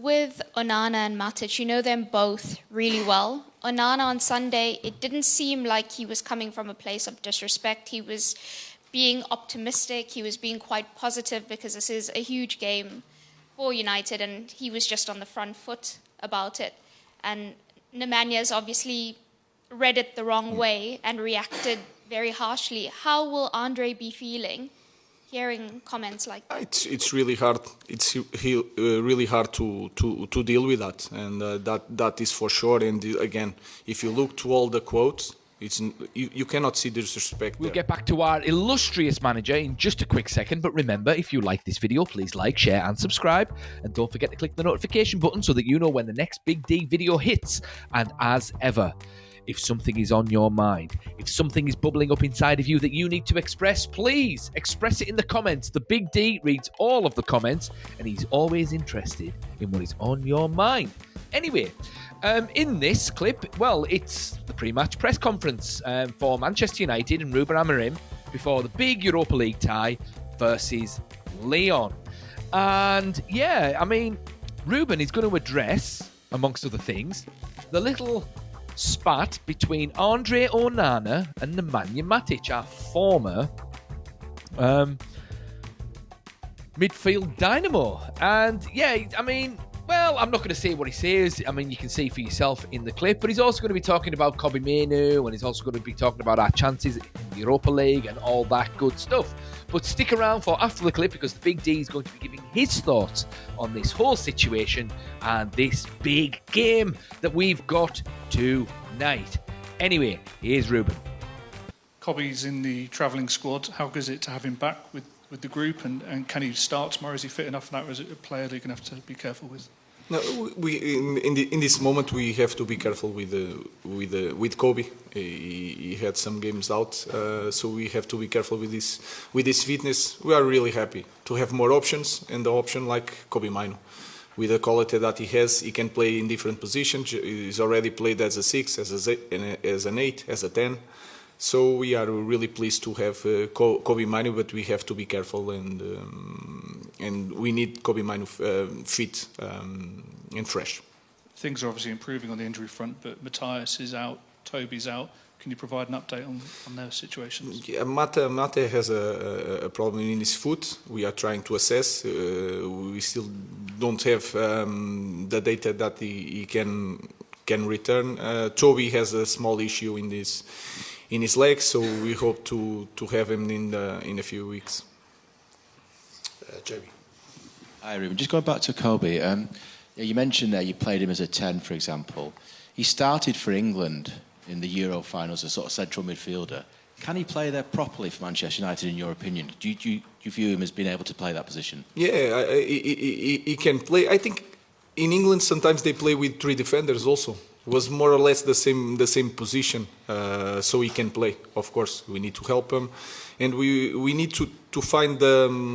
with Onana and Matic, you know them both really well. Onana on Sunday, it didn't seem like he was coming from a place of disrespect. He was being optimistic. He was being quite positive because this is a huge game for United, and he was just on the front foot about it. And Nemanja's obviously read it the wrong way and reacted very harshly. How will Andre be feeling hearing comments like that? It's really hard. It's really hard to deal with that, and that is for sure. And again, if you look to all the quotes, you cannot see disrespect. We'll get back to our illustrious manager in just a quick second, but remember, if you like this video, please like, share and subscribe, and don't forget to click the notification button so that you know when the next Big D video hits. And as ever, if something is on your mind, if something is bubbling up inside of you that you need to express, please express it in the comments. The Big D reads all of the comments, and he's always interested in what is on your mind. Anyway, in this clip, well, it's the pre-match press conference for Manchester United and Ruben Amorim before the big Europa League tie versus Lyon. And yeah, I mean, Ruben is going to address, amongst other things, the little spat between Andre Onana and Nemanja Matic, our former midfield dynamo. And yeah, I mean, well, I'm not going to say what he says. I mean, you can see for yourself in the clip, but he's also going to be talking about Kobbie Mainoo, and he's also going to be talking about our chances in the Europa League and all that good stuff. But stick around for after the clip, because the Big D is going to be giving his thoughts on this whole situation and this big game that we've got tonight. Anyway, here's Ruben. Kobbie's in the travelling squad. How good is it to have him back with the group, and can he start tomorrow? Is he fit enough now, or is it a player that you're going to have to be careful with? No, in this moment we have to be careful with Kobbie. He had some games out, so we have to be careful with his fitness. We are really happy to have more options, and the option like Kobbie Mainoo, with the quality that he has, he can play in different positions. He's already played as a 6, as an 8, as a 10. So we are really pleased to have Kobbie Mainoo, but we have to be careful, and we need Kobbie Mainoo fit and fresh. Things are obviously improving on the injury front, but Matthias is out, Toby's out. Can you provide an update on their situations? Yeah, Mate has a problem in his foot. We are trying to assess. We still don't have the data that he can return. Toby has a small issue in his legs, so we hope to have him in a few weeks. Jamie. Hi, Ruben. Just going back to Kobbie. You mentioned there you played him as a 10, for example. He started for England in the Euro finals as sort of central midfielder. Can he play there properly for Manchester United, in your opinion? Do you view him as being able to play that position? Yeah, he can play. I think in England sometimes they play with 3 defenders also. It was more or less the same position, so he can play. Of course, we need to help him, and we need to find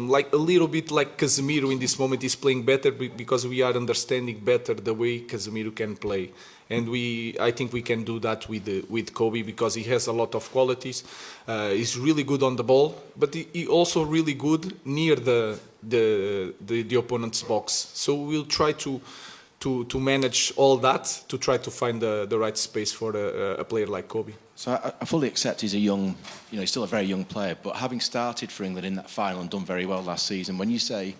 like a little bit like Casemiro in this moment is playing better, because we are understanding better the way Casemiro can play, and I think we can do that with Kobbie, because he has a lot of qualities. He's really good on the ball, but he also really good near the opponent's box. So we'll try to manage all that, to try to find the right space for a player like Kobbie. So I fully accept he's a young, he's still a very young player, but having started for England in that final and done very well last season, when you say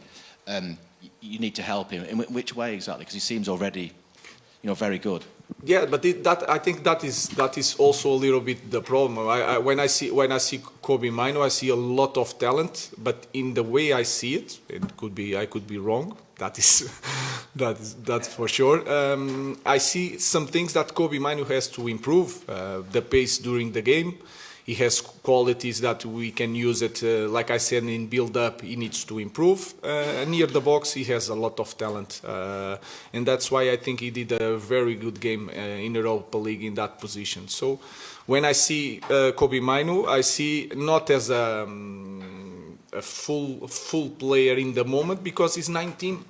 you need to help him, in which way exactly? Because he seems already, very good. Yeah, but I think that is also a little bit the problem. When I see Kobbie Mainoo, I see a lot of talent, but in the way I see it, I could be wrong. That's for sure. I see some things that Kobbie Mainoo has to improve. The pace during the game. He has qualities that we can use it. Like I said, in build-up, he needs to improve. Near the box, he has a lot of talent. And that's why I think he did a very good game in Europa League in that position. So when I see Kobbie Mainoo, I see not as a full player in the moment, because he's 19.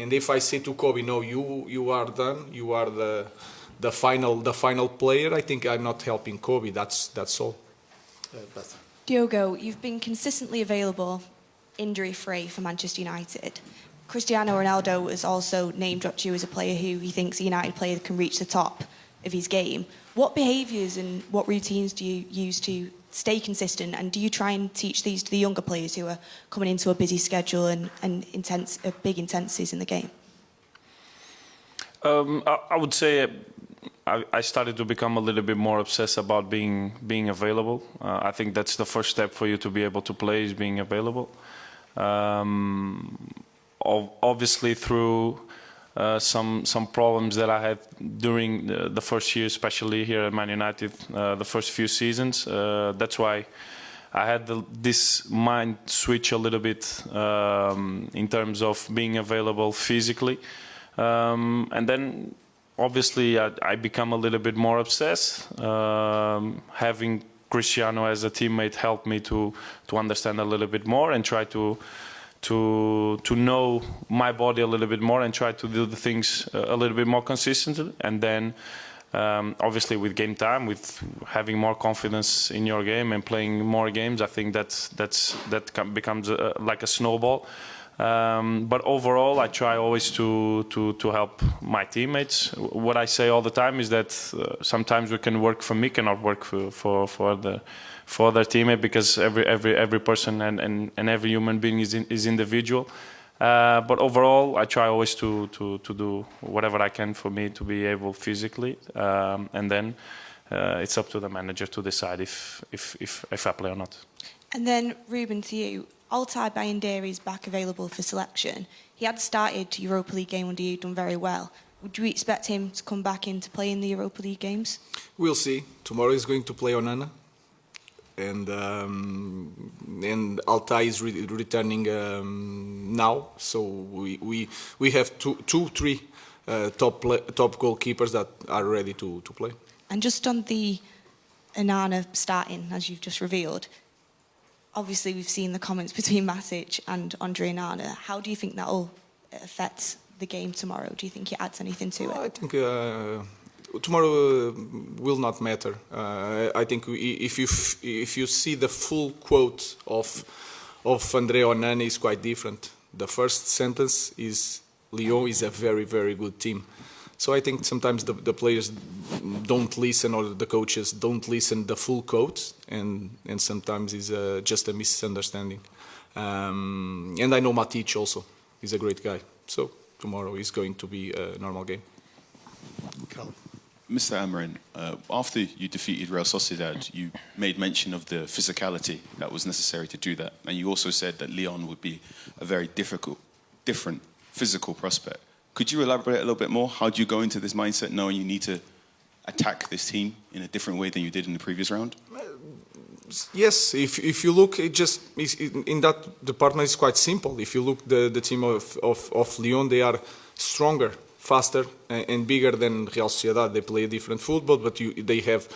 And if I say to Kobbie, no, you are done, you are the final player, I think I'm not helping Kobbie. That's all. Diogo, you've been consistently available injury-free for Manchester United. Cristiano Ronaldo has also name-dropped you as a player who he thinks a United player can reach the top of his game. What behaviours and what routines do you use to stay consistent, and do you try and teach these to the younger players who are coming into a busy schedule and big intensities in the game? I would say I started to become a little bit more obsessed about being available. I think that's the first step for you to be able to play, is being available. Obviously through some problems that I had during the first year, especially here at Man United, the first few seasons. That's why I had this mind switch a little bit in terms of being available physically. And then obviously I become a little bit more obsessed. Having Cristiano as a teammate helped me to understand a little bit more and try to know my body a little bit more and try to do the things a little bit more consistently. And then obviously with game time, with having more confidence in your game and playing more games, I think that becomes like a snowball. But overall, I try always to help my teammates. What I say all the time is that sometimes what can work for me cannot work for their teammate, because every person and every human being is individual. But overall, I try always to do whatever I can for me to be able physically, and then it's up to the manager to decide if I play or not. And then Ruben, to you. Altay Bayindiri is back available for selection. He had started Europa League game under you, done very well. Would you expect him to come back in to play in the Europa League games? We'll see. Tomorrow he's going to play Onana, and Altay is returning now. So we have three top goalkeepers that are ready to play. And just on the Onana starting, as you've just revealed. Obviously, we've seen the comments between Matic and Andre Onana. How do you think that will affect the game tomorrow? Do you think it adds anything to it? I think tomorrow will not matter. I think if you see the full quote of Andre Onana, is quite different. The first sentence is Lyon is a very, very good team. So I think sometimes the players don't listen, or the coaches don't listen the full quote, and sometimes it's just a misunderstanding. And I know Matic also. He's a great guy. So tomorrow is going to be a normal game. Callum. Mr. Amorim, after you defeated Real Sociedad, you made mention of the physicality that was necessary to do that. And you also said that Lyon would be a very different physical prospect. Could you elaborate a little bit more? How do you go into this mindset knowing you need to attack this team in a different way than you did in the previous round? Yes, if you look, in that department it's quite simple. If you look the team of Lyon, they are stronger, faster and bigger than Real Sociedad. They play a different football, but they have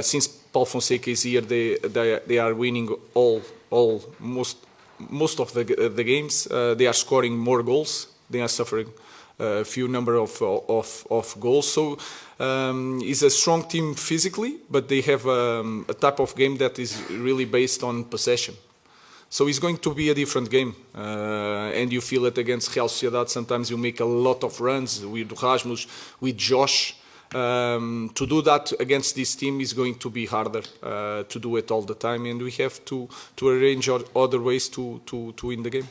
since Paulo Fonseca is here, they are winning most of the games. They are scoring more goals. They are suffering a few number of goals. So it's a strong team physically, but they have a type of game that is really based on possession. So it's going to be a different game. And you feel it against Real Sociedad. Sometimes you make a lot of runs with Rasmus, with Josh. To do that against this team is going to be harder to do it all the time. And we have to arrange other ways to win the game.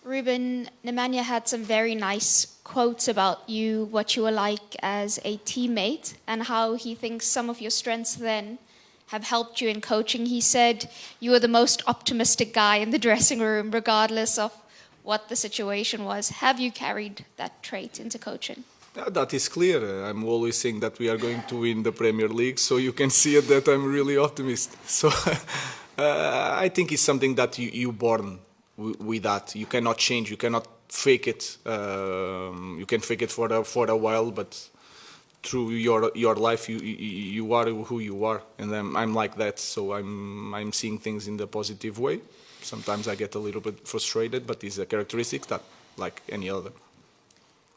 Ruben, Nemanja had some very nice quotes about you, what you were like as a teammate, and how he thinks some of your strengths then have helped you in coaching. He said you were the most optimistic guy in the dressing room, regardless of what the situation was. Have you carried that trait into coaching? That is clear. I'm always saying that we are going to win the Premier League, so you can see it that I'm really optimistic. So I think it's something that you're born with that. You cannot change. You cannot fake it. You can fake it for a while, but through your life, you are who you are, and I'm like that. So I'm seeing things in the positive way. Sometimes I get a little bit frustrated, but it's a characteristic that like any other.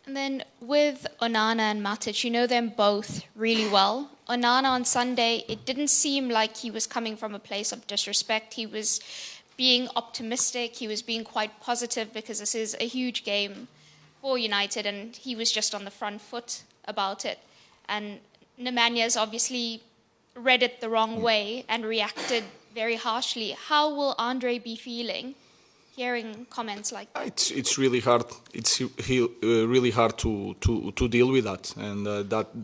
And then with Onana and Matic, you know them both really well. Onana on Sunday, it didn't seem like he was coming from a place of disrespect. He was being optimistic. He was being quite positive because this is a huge game for United, and he was just on the front foot about it. And Nemanja's obviously read it the wrong way and reacted very harshly. How will Andre be feeling hearing comments like that? It's really hard. It's really hard to deal with that, and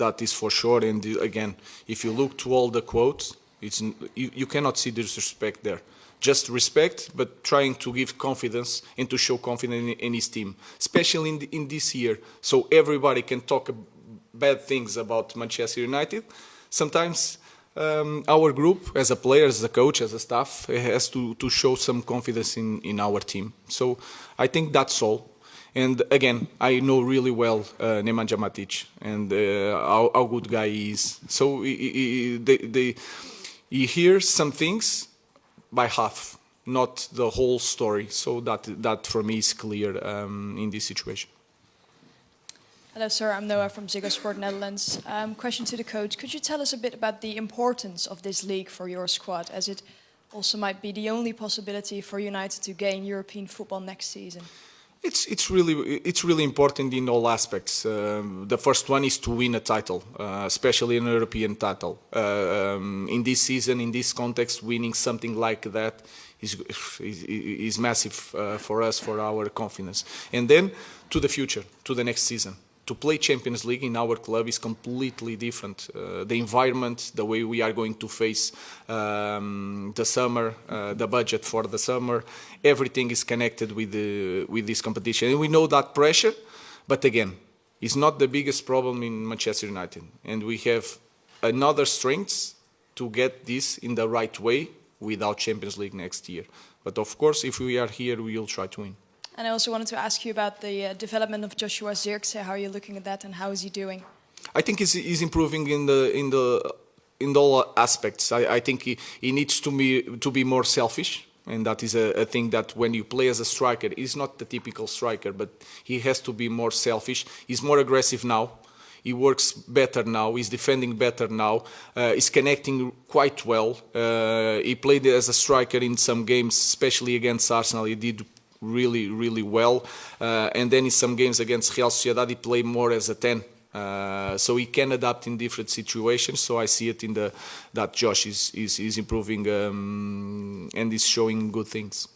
that is for sure. And again, if you look to all the quotes, you cannot see disrespect there. Just respect, but trying to give confidence and to show confidence in his team, especially in this year. So everybody can talk bad things about Manchester United. Sometimes our group, as a player, as a coach, as a staff, has to show some confidence in our team. So I think that's all. And again, I know really well Nemanja Matic and how good guy he is. So he hears some things by half, not the whole story. So that for me is clear in this situation. Hello, sir. I'm Noah from Ziggo Sport Netherlands. Question to the coach. Could you tell us a bit about the importance of this league for your squad, as it also might be the only possibility for United to gain European football next season? It's really important in all aspects. The first one is to win a title, especially an European title. In this season, in this context, winning something like that is massive for us, for our confidence. And then to the future, to the next season. To play Champions League in our club is completely different. The environment, the way we are going to face the summer, the budget for the summer, everything is connected with this competition. And we know that pressure, but again, it's not the biggest problem in Manchester United. And we have another strengths to get this in the right way without Champions League next year. But of course, if we are here, we will try to win. And I also wanted to ask you about the development of Joshua Zirkzee. How are you looking at that, and how is he doing? I think he's improving in all aspects. I think he needs to be more selfish, and that is a thing that when you play as a striker, he's not the typical striker, but he has to be more selfish. He's more aggressive now. He works better now. He's defending better now. He's connecting quite well. He played as a striker in some games, especially against Arsenal. He did really well, and then in some games against Real Sociedad he played more as a 10, so he can adapt in different situations. So I see it in that Josh is improving and is showing good things.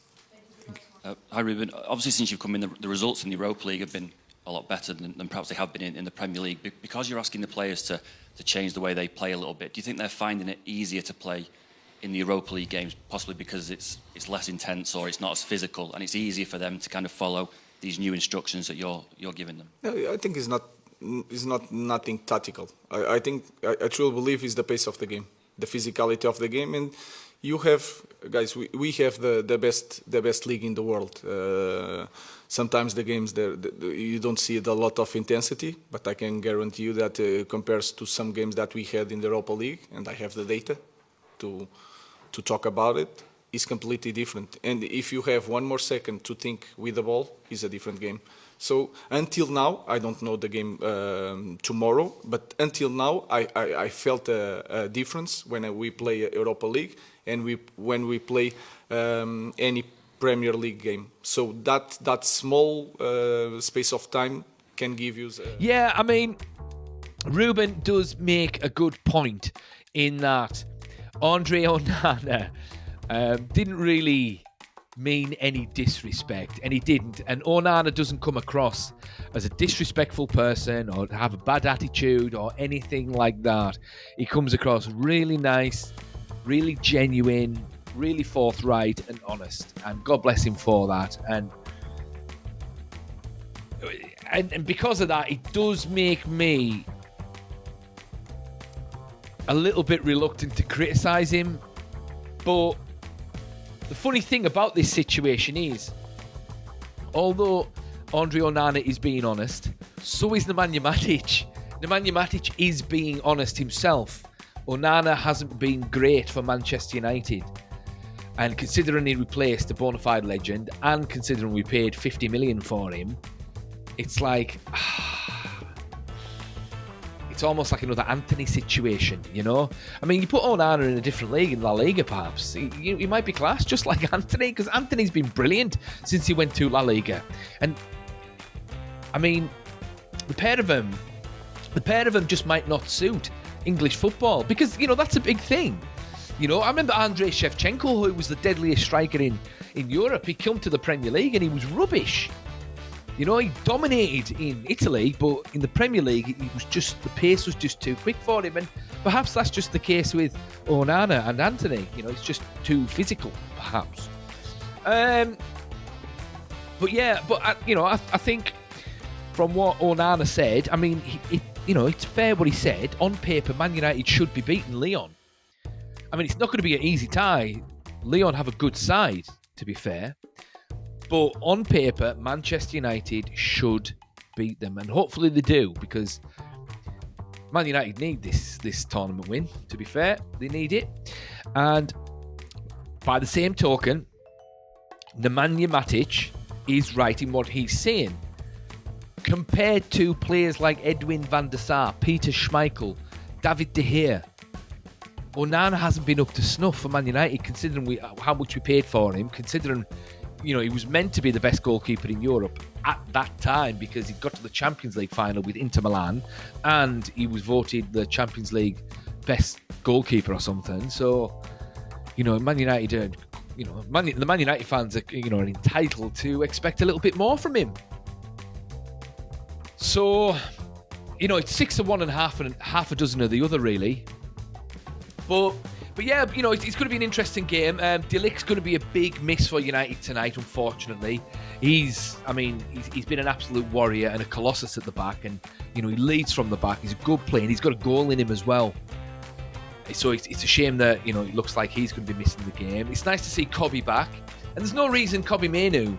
Hi Ruben, obviously since you've come in, the results in the Europa League have been a lot better than perhaps they have been in the Premier League. Because you're asking the players to change the way they play a little bit, do you think they're finding it easier to play in the Europa League games, possibly because it's less intense or it's not as physical, and it's easier for them to kind of follow these new instructions that you're giving them? I think it's not nothing tactical. I think I truly believe it's the pace of the game, the physicality of the game, and you have guys. We have the best league in the world. Sometimes the games you don't see a lot of intensity, but I can guarantee you that compares to some games that we had in the Europa League, and I have the data to talk about it, is completely different. And if you have one more second to think with the ball, it's a different game. So until now, I don't know the game tomorrow, but until now, I felt a difference when we play Europa League and when we play any Premier League game. So that small space of time can give you... Yeah, I mean, Ruben does make a good point in that Andre Onana didn't really mean any disrespect, and he didn't. And Onana doesn't come across as a disrespectful person or have a bad attitude or anything like that. He comes across really nice, really genuine, really forthright and honest. And God bless him for that. And because of that, it does make me a little bit reluctant to criticise him. But the funny thing about this situation is, although Andre Onana is being honest, so is Nemanja Matic. Nemanja Matic is being honest himself. Onana hasn't been great for Manchester United. And considering he replaced a bona fide legend, and considering we paid 50 million for him, it's like... it's almost like another Anthony situation, you know? I mean, you put Onana in a different league, in La Liga perhaps, he might be classed just like Anthony, because Anthony's been brilliant since he went to La Liga. And, I mean, the pair of them just might not suit English football, because, you know, that's a big thing. You know, I remember Andrei Shevchenko, who was the deadliest striker in Europe. He came to the Premier League and he was rubbish. You know, he dominated in Italy, but in the Premier League, the pace was just too quick for him. And perhaps that's just the case with Onana and Anthony. You know, it's just too physical, perhaps. I think from what Onana said, I mean, it's fair what he said. On paper, Man United should be beating Lyon. I mean, it's not going to be an easy tie. Lyon have a good side, to be fair. But on paper, Manchester United should beat them. And hopefully they do, because Man United need this tournament win, to be fair. They need it. And by the same token, Nemanja Matic is right in what he's saying. Compared to players like Edwin van der Sar, Peter Schmeichel, David De Gea, Onana hasn't been up to snuff for Man United, considering how much we paid for him, considering, you know, he was meant to be the best goalkeeper in Europe at that time because he got to the Champions League final with Inter Milan and he was voted the Champions League best goalkeeper or something. So, you know, Man United, the Man United fans are, are entitled to expect a little bit more from him. So, it's 6 of one and half a dozen of the other, really. But yeah, it's going to be an interesting game. De Ligt's going to be a big miss for United tonight, unfortunately. He's been an absolute warrior and a colossus at the back, and he leads from the back. He's a good player, and he's got a goal in him as well. So it's a shame that it looks like he's going to be missing the game. It's nice to see Kobbie back, and there's no reason Kobbie Mainoo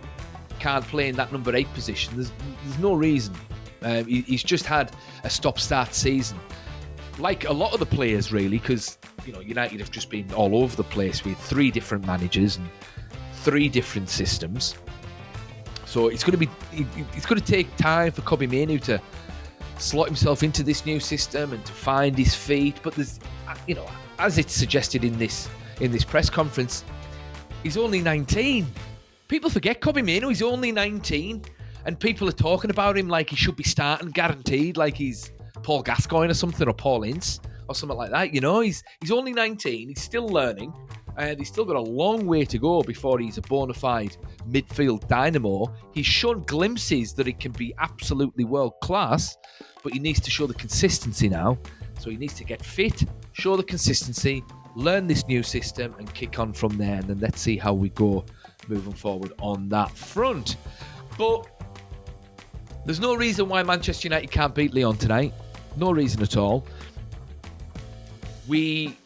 can't play in that number 8 position. There's no reason. He's just had a stop-start season, like a lot of the players, really, because United have just been all over the place with 3 different managers and 3 different systems. So it's going to take time for Kobbie Mainoo to slot himself into this new system and to find his feet. But there's, as it's suggested in this press conference, he's only 19. People forget Kobbie Mainoo. He's only 19, and people are talking about him like he should be starting guaranteed, like he's Paul Gascoigne or something, or Paul Ince or something like that. He's only 19. He's still learning, and he's still got a long way to go before he's a bona fide midfield dynamo. He's shown glimpses that he can be absolutely world class, but he needs to show the consistency now. So he needs to get fit, show the consistency, learn this new system, and kick on from there. And then let's see how we go moving forward on that front. But there's no reason why Manchester United can't beat Lyon tonight. No reason at all. We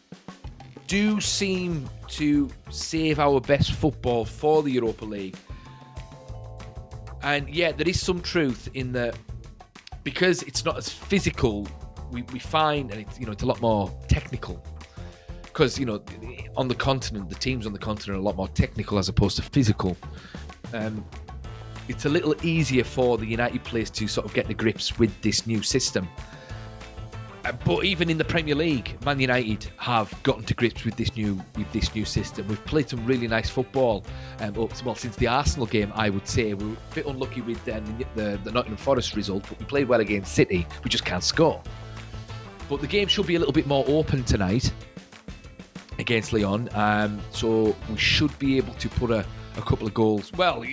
do seem to save our best football for the Europa League. And yeah, there is some truth in that, because it's not as physical, we find, and it's a lot more technical. Because, on the continent, the teams on the continent are a lot more technical as opposed to physical. It's a little easier for the United players to sort of get to grips with this new system. But even in the Premier League, Man United have gotten to grips with this new system. We've played some really nice football. Since the Arsenal game, I would say. We were a bit unlucky with the Nottingham Forest result, but we played well against City. We just can't score. But the game should be a little bit more open tonight against Lyon. So we should be able to put a couple of goals. Well,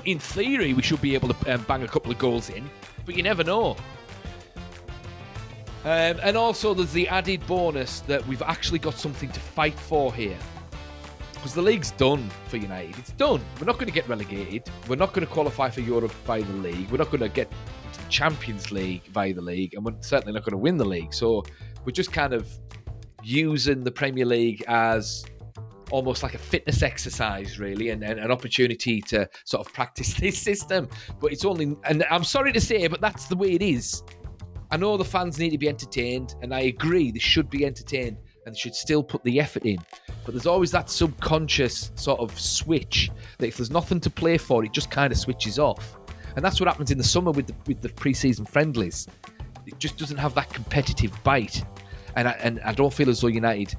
in theory, we should be able to bang a couple of goals in, but you never know. And also, there's the added bonus that we've actually got something to fight for here. Because the league's done for United. It's done. We're not going to get relegated. We're not going to qualify for Europe via the league. We're not going to get to the Champions League via the league. And we're certainly not going to win the league. So we're just kind of using the Premier League as almost like a fitness exercise, really, and an opportunity to sort of practice this system. But it's only, and I'm sorry to say, but that's the way it is. I know the fans need to be entertained, and I agree they should be entertained and they should still put the effort in. But there's always that subconscious sort of switch that if there's nothing to play for, it just kind of switches off. And that's what happens in the summer with the pre-season friendlies. it just doesn't have that competitive bite. And I don't feel as though United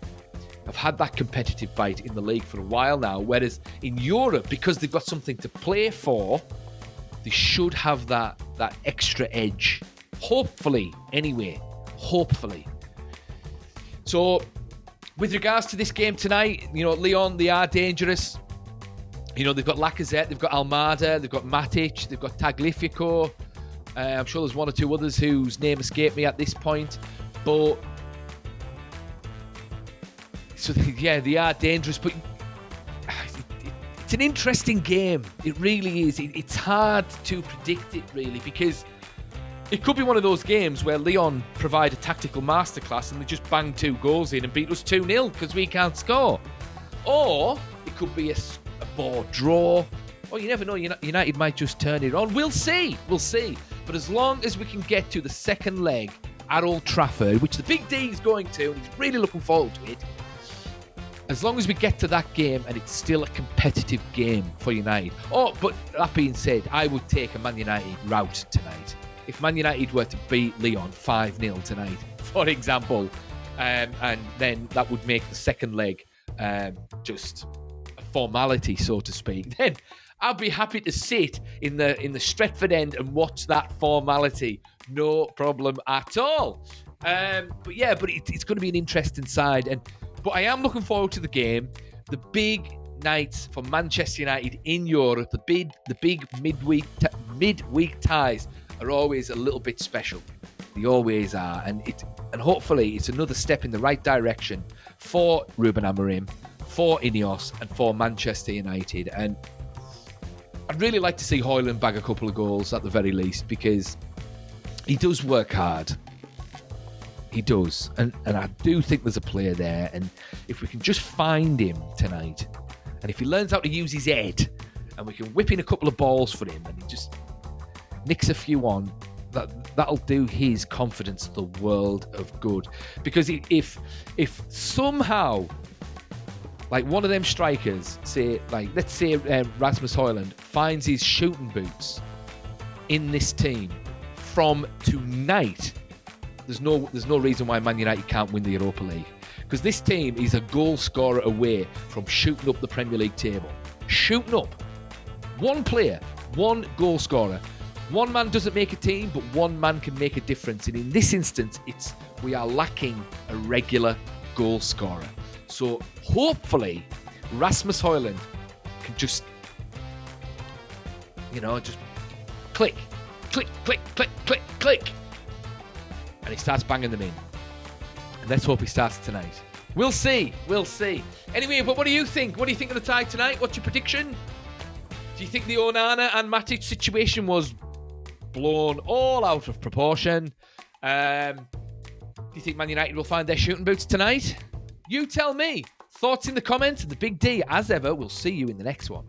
have had that competitive bite in the league for a while now. Whereas in Europe, because they've got something to play for, they should have that extra edge. Hopefully, anyway. Hopefully. So, with regards to this game tonight, Lyon, they are dangerous. They've got Lacazette, they've got Almada, they've got Matic, they've got Tagliafico. I'm sure there's one or two others whose name escaped me at this point. But, so yeah, they are dangerous. But it's an interesting game. It really is. It's hard to predict it, really, because it could be one of those games where Lyon provide a tactical masterclass and they just bang 2 goals in and beat us 2-0 because we can't score. Or it could be a bore draw. Or you never know, United might just turn it on. We'll see. But as long as we can get to the second leg at Old Trafford, which the Big D is going to, and he's really looking forward to it, as long as we get to that game and it's still a competitive game for United. But that being said, I would take a Man United rout tonight. If Man United were to beat Lyon 5-0 tonight, for example, and then that would make the second leg just a formality, so to speak, then I'd be happy to sit in the Stretford end and watch that formality. No problem at all. But it's going to be an interesting side. But I am looking forward to the game. The big nights for Manchester United in Europe, the big midweek ties are always a little bit special. They always are, and hopefully it's another step in the right direction for Ruben Amorim, for Ineos, and for Manchester United. And I'd really like to see Højlund bag a couple of goals at the very least, because he does work hard. He does, and I do think there's a player there. And if we can just find him tonight, and if he learns how to use his head, and we can whip in a couple of balls for him, and he just nicks a few on, that'll do his confidence the world of good. Because if somehow, like, one of them strikers, let's say Rasmus Højlund finds his shooting boots in this team from tonight, there's no reason why Man United can't win the Europa League. Because this team is a goal scorer away from shooting up the Premier League table. Shooting up. One player, one goal scorer. One man doesn't make a team, but one man can make a difference. And in this instance, we are lacking a regular goal scorer. So hopefully, Rasmus Højlund can just click, click, click, click, click, click. And he starts banging them in. And let's hope he starts tonight. We'll see. Anyway, but what do you think? What do you think of the tie tonight? What's your prediction? Do you think the Onana and Matic situation was blown all out of proportion? Do you think Man United will find their shooting boots tonight? You tell me. Thoughts in the comments. The Big D, as ever, will see you in the next one.